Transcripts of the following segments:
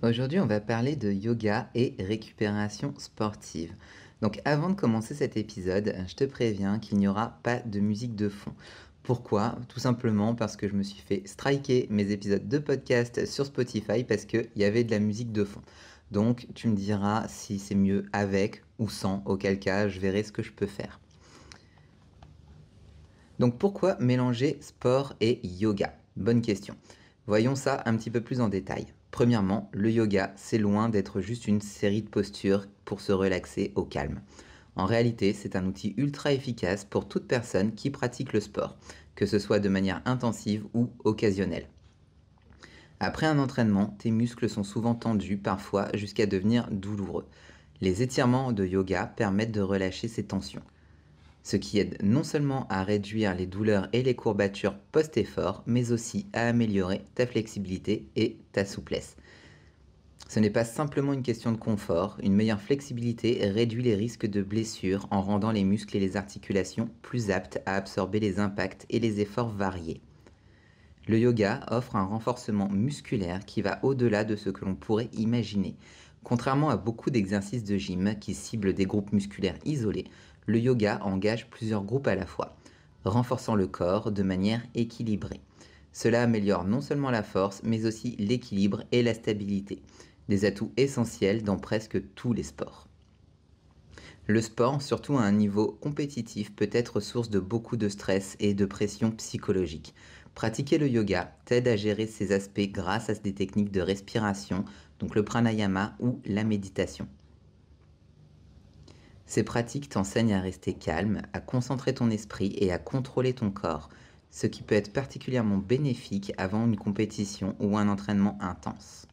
Aujourd'hui, on va parler de yoga et récupération sportive. Donc avant de commencer cet épisode, je te préviens qu'il n'y aura pas de musique de fond. Pourquoi? Tout simplement parce que je me suis fait striker mes épisodes de podcast sur Spotify parce qu'il y avait de la musique de fond. Donc tu me diras si c'est mieux avec ou sans, auquel cas je verrai ce que je peux faire. Donc pourquoi mélanger sport et yoga? Bonne question. Voyons ça un petit peu plus en détail. Premièrement, le yoga, c'est loin d'être juste une série de postures pour se relaxer au calme. En réalité, c'est un outil ultra efficace pour toute personne qui pratique le sport, que ce soit de manière intensive ou occasionnelle. Après un entraînement, tes muscles sont souvent tendus, parfois jusqu'à devenir douloureux. Les étirements de yoga permettent de relâcher ces tensions, ce qui aide non seulement à réduire les douleurs et les courbatures post-effort, mais aussi à améliorer ta flexibilité et ta souplesse. Ce n'est pas simplement une question de confort, une meilleure flexibilité réduit les risques de blessures en rendant les muscles et les articulations plus aptes à absorber les impacts et les efforts variés. Le yoga offre un renforcement musculaire qui va au-delà de ce que l'on pourrait imaginer. Contrairement à beaucoup d'exercices de gym qui ciblent des groupes musculaires isolés, le yoga engage plusieurs groupes à la fois, renforçant le corps de manière équilibrée. Cela améliore non seulement la force, mais aussi l'équilibre et la stabilité, des atouts essentiels dans presque tous les sports. Le sport, surtout à un niveau compétitif, peut être source de beaucoup de stress et de pression psychologique. Pratiquer le yoga t'aide à gérer ces aspects grâce à des techniques de respiration, donc le pranayama ou la méditation. Ces pratiques t'enseignent à rester calme, à concentrer ton esprit et à contrôler ton corps, ce qui peut être particulièrement bénéfique avant une compétition ou un entraînement intense.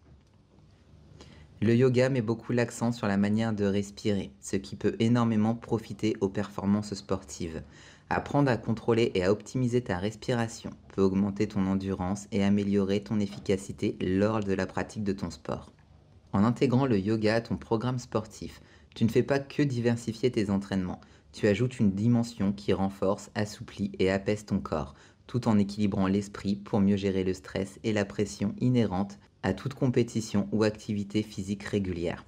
Le yoga met beaucoup l'accent sur la manière de respirer, ce qui peut énormément profiter aux performances sportives. Apprendre à contrôler et à optimiser ta respiration peut augmenter ton endurance et améliorer ton efficacité lors de la pratique de ton sport. En intégrant le yoga à ton programme sportif, tu ne fais pas que diversifier tes entraînements, tu ajoutes une dimension qui renforce, assouplit et apaise ton corps, tout en équilibrant l'esprit pour mieux gérer le stress et la pression inhérente à toute compétition ou activité physique régulière.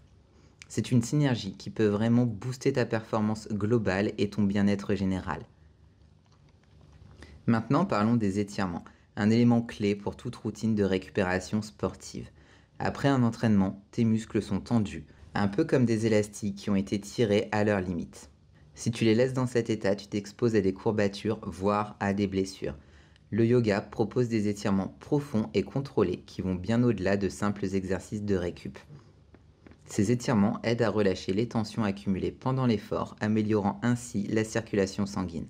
C'est une synergie qui peut vraiment booster ta performance globale et ton bien-être général. Maintenant, parlons des étirements, un élément clé pour toute routine de récupération sportive. Après un entraînement, tes muscles sont tendus, un peu comme des élastiques qui ont été tirés à leur limite. Si tu les laisses dans cet état, tu t'exposes à des courbatures, voire à des blessures. Le yoga propose des étirements profonds et contrôlés qui vont bien au-delà de simples exercices de récup. Ces étirements aident à relâcher les tensions accumulées pendant l'effort, améliorant ainsi la circulation sanguine.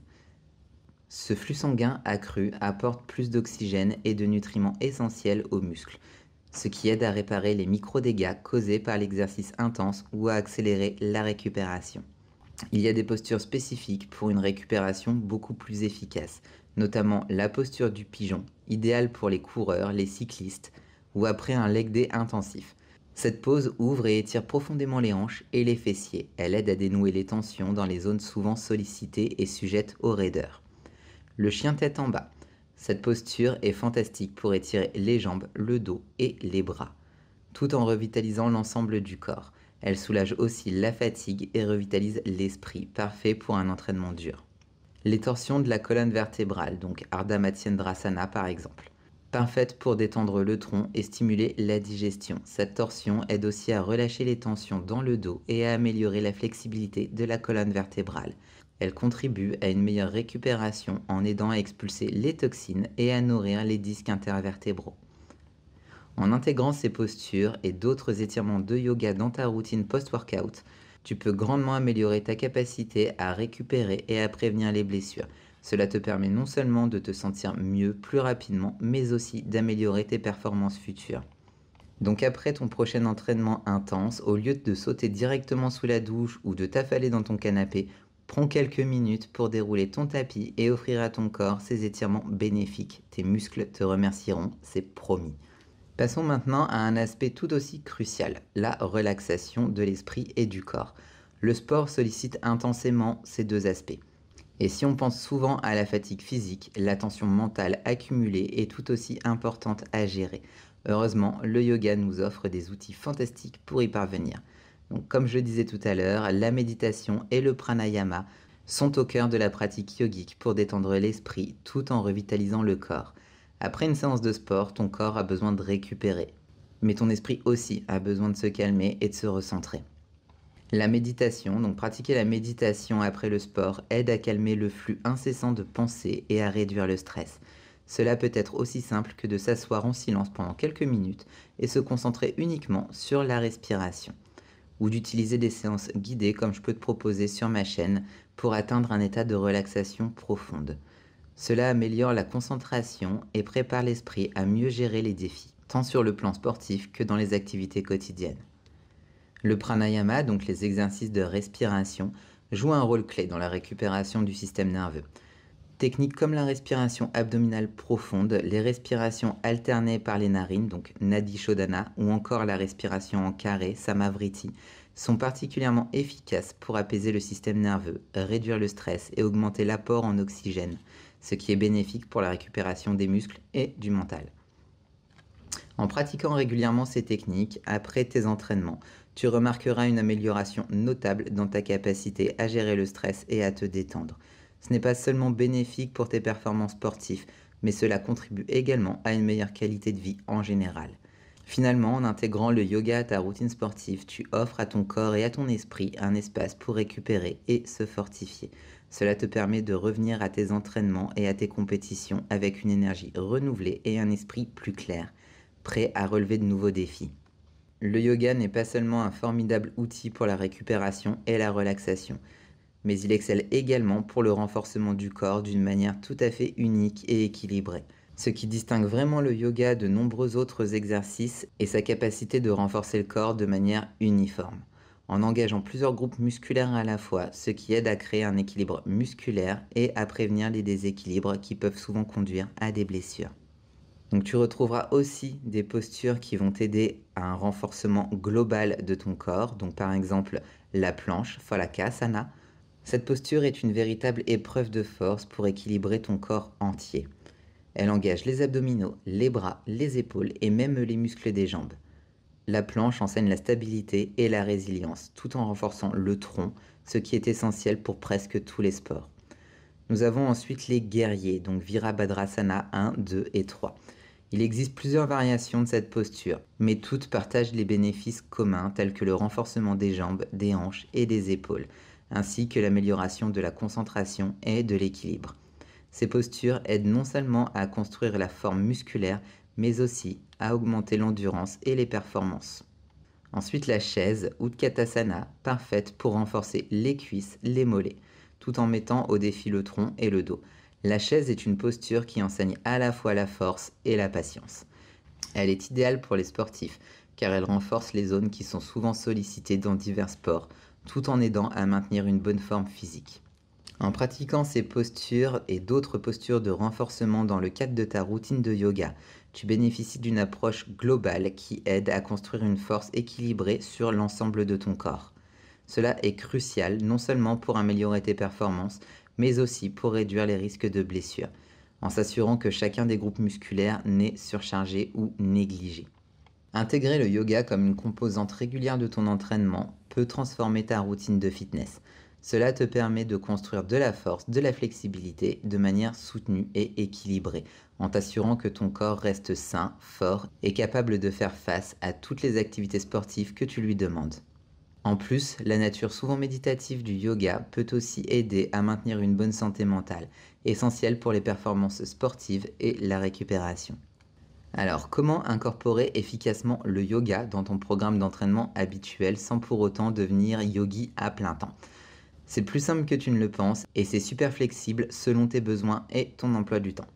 Ce flux sanguin accru apporte plus d'oxygène et de nutriments essentiels aux muscles, ce qui aide à réparer les micro-dégâts causés par l'exercice intense ou à accélérer la récupération. Il y a des postures spécifiques pour une récupération beaucoup plus efficace, notamment la posture du pigeon, idéale pour les coureurs, les cyclistes ou après un leg day intensif. Cette pose ouvre et étire profondément les hanches et les fessiers. Elle aide à dénouer les tensions dans les zones souvent sollicitées et sujettes aux raideurs. Le chien tête en bas. Cette posture est fantastique pour étirer les jambes, le dos et les bras, tout en revitalisant l'ensemble du corps. Elle soulage aussi la fatigue et revitalise l'esprit, parfait pour un entraînement dur. Les torsions de la colonne vertébrale, donc Ardha Matsyendrasana par exemple. Parfaite pour détendre le tronc et stimuler la digestion. Cette torsion aide aussi à relâcher les tensions dans le dos et à améliorer la flexibilité de la colonne vertébrale. Elle contribue à une meilleure récupération en aidant à expulser les toxines et à nourrir les disques intervertébraux. En intégrant ces postures et d'autres étirements de yoga dans ta routine post-workout, tu peux grandement améliorer ta capacité à récupérer et à prévenir les blessures. Cela te permet non seulement de te sentir mieux plus rapidement, mais aussi d'améliorer tes performances futures. Donc après ton prochain entraînement intense, au lieu de sauter directement sous la douche ou de t'affaler dans ton canapé, prends quelques minutes pour dérouler ton tapis et offrir à ton corps ces étirements bénéfiques. Tes muscles te remercieront, c'est promis. Passons maintenant à un aspect tout aussi crucial, la relaxation de l'esprit et du corps. Le sport sollicite intensément ces deux aspects. Et si on pense souvent à la fatigue physique, la tension mentale accumulée est tout aussi importante à gérer. Heureusement, le yoga nous offre des outils fantastiques pour y parvenir. Donc, comme je le disais tout à l'heure, la méditation et le pranayama sont au cœur de la pratique yogique pour détendre l'esprit tout en revitalisant le corps. Après une séance de sport, ton corps a besoin de récupérer, mais ton esprit aussi a besoin de se calmer et de se recentrer. La méditation, donc pratiquer la méditation après le sport, aide à calmer le flux incessant de pensées et à réduire le stress. Cela peut être aussi simple que de s'asseoir en silence pendant quelques minutes et se concentrer uniquement sur la respiration, ou d'utiliser des séances guidées comme je peux te proposer sur ma chaîne pour atteindre un état de relaxation profonde. Cela améliore la concentration et prépare l'esprit à mieux gérer les défis, tant sur le plan sportif que dans les activités quotidiennes. Le pranayama, donc les exercices de respiration, joue un rôle clé dans la récupération du système nerveux. Techniques comme la respiration abdominale profonde, les respirations alternées par les narines, donc Nadi Shodhana, ou encore la respiration en carré, Samavriti, sont particulièrement efficaces pour apaiser le système nerveux, réduire le stress et augmenter l'apport en oxygène, ce qui est bénéfique pour la récupération des muscles et du mental. En pratiquant régulièrement ces techniques, après tes entraînements, tu remarqueras une amélioration notable dans ta capacité à gérer le stress et à te détendre. Ce n'est pas seulement bénéfique pour tes performances sportives, mais cela contribue également à une meilleure qualité de vie en général. Finalement, en intégrant le yoga à ta routine sportive, tu offres à ton corps et à ton esprit un espace pour récupérer et se fortifier. Cela te permet de revenir à tes entraînements et à tes compétitions avec une énergie renouvelée et un esprit plus clair, prêt à relever de nouveaux défis. Le yoga n'est pas seulement un formidable outil pour la récupération et la relaxation, mais il excelle également pour le renforcement du corps d'une manière tout à fait unique et équilibrée. Ce qui distingue vraiment le yoga de nombreux autres exercices est sa capacité de renforcer le corps de manière uniforme, en engageant plusieurs groupes musculaires à la fois, ce qui aide à créer un équilibre musculaire et à prévenir les déséquilibres qui peuvent souvent conduire à des blessures. Donc tu retrouveras aussi des postures qui vont t'aider à un renforcement global de ton corps, donc par exemple la planche, Falakasana. Cette posture est une véritable épreuve de force pour équilibrer ton corps entier. Elle engage les abdominaux, les bras, les épaules et même les muscles des jambes. La planche enseigne la stabilité et la résilience, tout en renforçant le tronc, ce qui est essentiel pour presque tous les sports. Nous avons ensuite les guerriers, donc Virabhadrasana 1, 2 et 3. Il existe plusieurs variations de cette posture, mais toutes partagent les bénéfices communs tels que le renforcement des jambes, des hanches et des épaules, ainsi que l'amélioration de la concentration et de l'équilibre. Ces postures aident non seulement à construire la forme musculaire, mais aussi à augmenter l'endurance et les performances. Ensuite, la chaise, Utkatasana, parfaite pour renforcer les cuisses, les mollets, tout en mettant au défi le tronc et le dos. La chaise est une posture qui enseigne à la fois la force et la patience. Elle est idéale pour les sportifs, car elle renforce les zones qui sont souvent sollicitées dans divers sports, tout en aidant à maintenir une bonne forme physique. En pratiquant ces postures et d'autres postures de renforcement dans le cadre de ta routine de yoga, tu bénéficies d'une approche globale qui aide à construire une force équilibrée sur l'ensemble de ton corps. Cela est crucial non seulement pour améliorer tes performances, mais aussi pour réduire les risques de blessures, en s'assurant que chacun des groupes musculaires n'est surchargé ou négligé. Intégrer le yoga comme une composante régulière de ton entraînement peut transformer ta routine de fitness. Cela te permet de construire de la force, de la flexibilité de manière soutenue et équilibrée, en t'assurant que ton corps reste sain, fort et capable de faire face à toutes les activités sportives que tu lui demandes. En plus, la nature souvent méditative du yoga peut aussi aider à maintenir une bonne santé mentale, essentielle pour les performances sportives et la récupération. Alors, comment incorporer efficacement le yoga dans ton programme d'entraînement habituel sans pour autant devenir yogi à plein temps? C'est plus simple que tu ne le penses et c'est super flexible selon tes besoins et ton emploi du temps.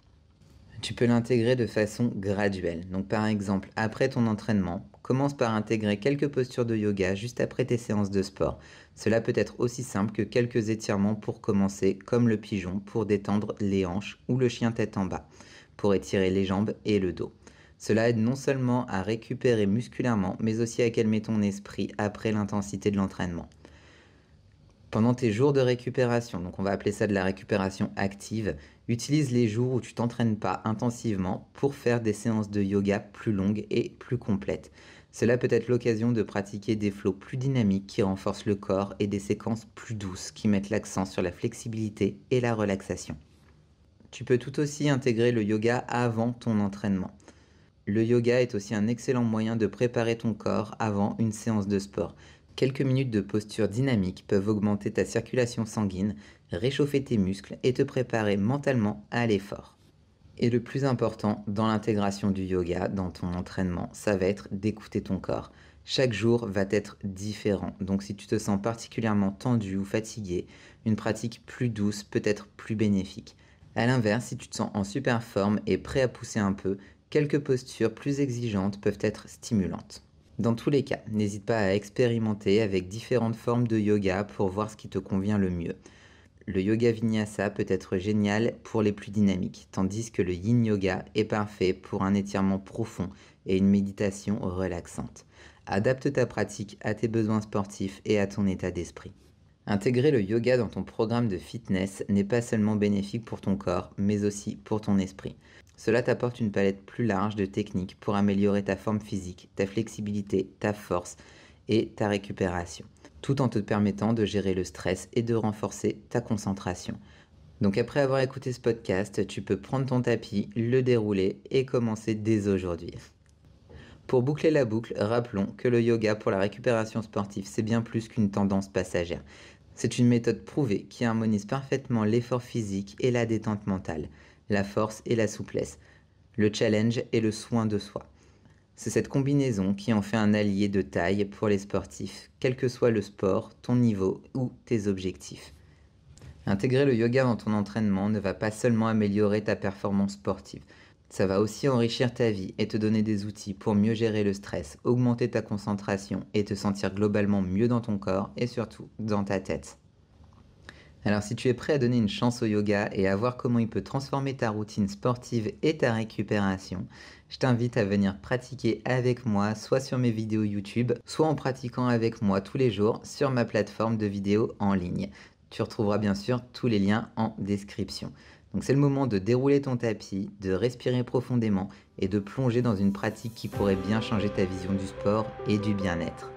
Tu peux l'intégrer de façon graduelle. Donc par exemple, après ton entraînement, commence par intégrer quelques postures de yoga juste après tes séances de sport. Cela peut être aussi simple que quelques étirements pour commencer, comme le pigeon pour détendre les hanches ou le chien tête en bas, pour étirer les jambes et le dos. Cela aide non seulement à récupérer musculairement, mais aussi à calmer ton esprit après l'intensité de l'entraînement. Pendant tes jours de récupération, donc on va appeler ça de la récupération active, utilise les jours où tu t'entraînes pas intensivement pour faire des séances de yoga plus longues et plus complètes. Cela peut être l'occasion de pratiquer des flows plus dynamiques qui renforcent le corps et des séquences plus douces qui mettent l'accent sur la flexibilité et la relaxation. Tu peux tout aussi intégrer le yoga avant ton entraînement. Le yoga est aussi un excellent moyen de préparer ton corps avant une séance de sport. Quelques minutes de posture dynamique peuvent augmenter ta circulation sanguine, réchauffer tes muscles et te préparer mentalement à l'effort. Et le plus important dans l'intégration du yoga, dans ton entraînement, ça va être d'écouter ton corps. Chaque jour va être différent, donc si tu te sens particulièrement tendu ou fatigué, une pratique plus douce peut être plus bénéfique. A l'inverse, si tu te sens en super forme et prêt à pousser un peu, quelques postures plus exigeantes peuvent être stimulantes. Dans tous les cas, n'hésite pas à expérimenter avec différentes formes de yoga pour voir ce qui te convient le mieux. Le yoga vinyasa peut être génial pour les plus dynamiques, tandis que le yin yoga est parfait pour un étirement profond et une méditation relaxante. Adapte ta pratique à tes besoins sportifs et à ton état d'esprit. Intégrer le yoga dans ton programme de fitness n'est pas seulement bénéfique pour ton corps, mais aussi pour ton esprit. Cela t'apporte une palette plus large de techniques pour améliorer ta forme physique, ta flexibilité, ta force et ta récupération, tout en te permettant de gérer le stress et de renforcer ta concentration. Donc après avoir écouté ce podcast, tu peux prendre ton tapis, le dérouler et commencer dès aujourd'hui. Pour boucler la boucle, rappelons que le yoga pour la récupération sportive, c'est bien plus qu'une tendance passagère. C'est une méthode prouvée qui harmonise parfaitement l'effort physique et la détente mentale, la force et la souplesse, le challenge et le soin de soi. C'est cette combinaison qui en fait un allié de taille pour les sportifs, quel que soit le sport, ton niveau ou tes objectifs. Intégrer le yoga dans ton entraînement ne va pas seulement améliorer ta performance sportive, ça va aussi enrichir ta vie et te donner des outils pour mieux gérer le stress, augmenter ta concentration et te sentir globalement mieux dans ton corps et surtout dans ta tête. Alors si tu es prêt à donner une chance au yoga et à voir comment il peut transformer ta routine sportive et ta récupération, je t'invite à venir pratiquer avec moi, soit sur mes vidéos YouTube, soit en pratiquant avec moi tous les jours sur ma plateforme de vidéos en ligne. Tu retrouveras bien sûr tous les liens en description. Donc c'est le moment de dérouler ton tapis, de respirer profondément et de plonger dans une pratique qui pourrait bien changer ta vision du sport et du bien-être.